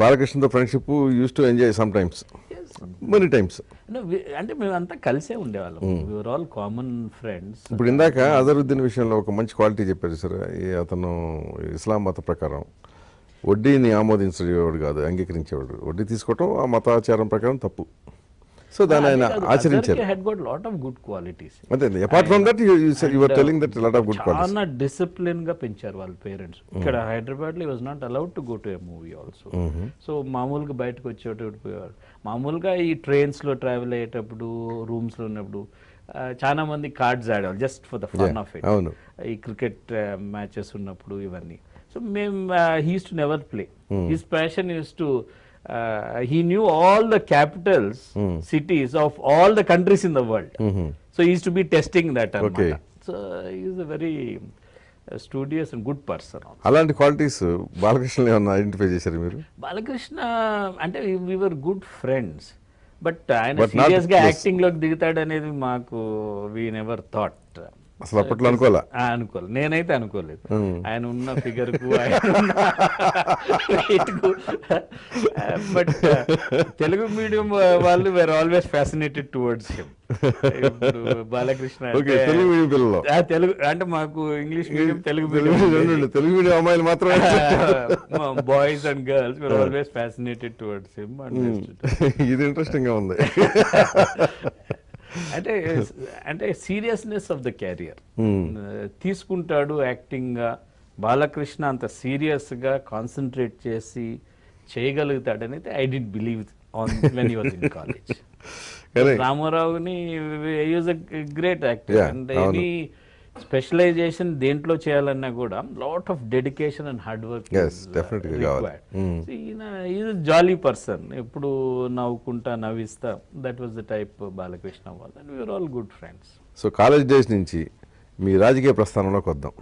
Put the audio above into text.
బాలకృష్ణతో friendship use to enjoy some times, many times. అంటే మేమంతా కలిసే ఉండేవాళ్ళం, వివర్ ఆల్ కామన్ ఫ్రెండ్స్. ఇప్పుడు ఇందాక అజరుద్దీన్ విషయంలో ఒక మంచి క్వాలిటీ చెప్పారు సార్. అతను ఇస్లాం మత ప్రకారం వడ్డీని ఆమోదించేవాడు కాదు, అంగీకరించేవాడు. వడ్డీ తీసుకోవటం ఆ మతాచారం ప్రకారం తప్పు. సో దాన్ని ఆయన ఆచరించారు. అంతే, apart from that you are telling that lot of good qualities. చాలా డిసిప్లిన్ గా పెంచారు వాళ్ళ పేరెంట్స్. ఇక్కడ హైదరాబాద్ లో was not allowed to go to a movie also. So మామూలుగా బయటకు వచ్చేటప్పుడు పోయేవారు. మామూలుగా ఈ ట్రైన్స్ లో ట్రావెల్ అయ్యేటప్పుడు, రూమ్స్ లో ఉన్నప్పుడు చాలా మంది కార్డ్స్ ఆడేవాళ్ళు just for the fun of it. ఈ క్రికెట్ మ్యాచెస్ ఉన్నప్పుడు ఇవన్నీ. సో మేము he use to never play. His passion use to he knew all the capitals, cities of all the countries in the world. So he used to be testing that. Okay. So he is a very studious and good person also. అలాంటి qualities Balakrishna ఏమన్నా identify చేశారు మీరు? బాలకృష్ణ అంటే we were good friends, but ఆయన serious గా acting లోకి దిగుతాడు అనేది మాకు we never thought. అసలు అప్పట్లో అనుకోలే. నేనైతే అనుకోలేదు. ఆయన ఉన్న ఫిగర్ కు, ఆయన ఉన్న weight కు. బట్ తెలుగు మీడియం వాళ్ళు wear always fascinated towards him. ఇప్పుడు బాలకృష్ణ తెలుగు అంటే మాకు ఇంగ్లీష్ మీడియం, తెలుగు మీడియం అమ్మాయిలు మాత్రమే, boys and girls were always fascinated towards him. ఇది ఇంట్రెస్టింగ్ గా ఉంది. అంటే సీరియస్నెస్ ఆఫ్ ద క్యారియర్ తీసుకుంటాడు యాక్టింగ్ గా. బాలకృష్ణ అంత సీరియస్ గా కాన్సన్ట్రేట్ చేసి చేయగలుగుతాడు అనేది I did believe on when he was in college. రామారావుని is a great actor and any specialisation దేంట్లో చేయాలన్నా కూడా lot of dedication and hard work required. Is jolly person, ఎప్పుడు నవ్వుకుంటా నవ్విస్తా. That was the type Balakrishna was, and we are all good friends. So college days నుంచి మీ రాజకీయ ప్రస్థానంలోకి వద్దాం.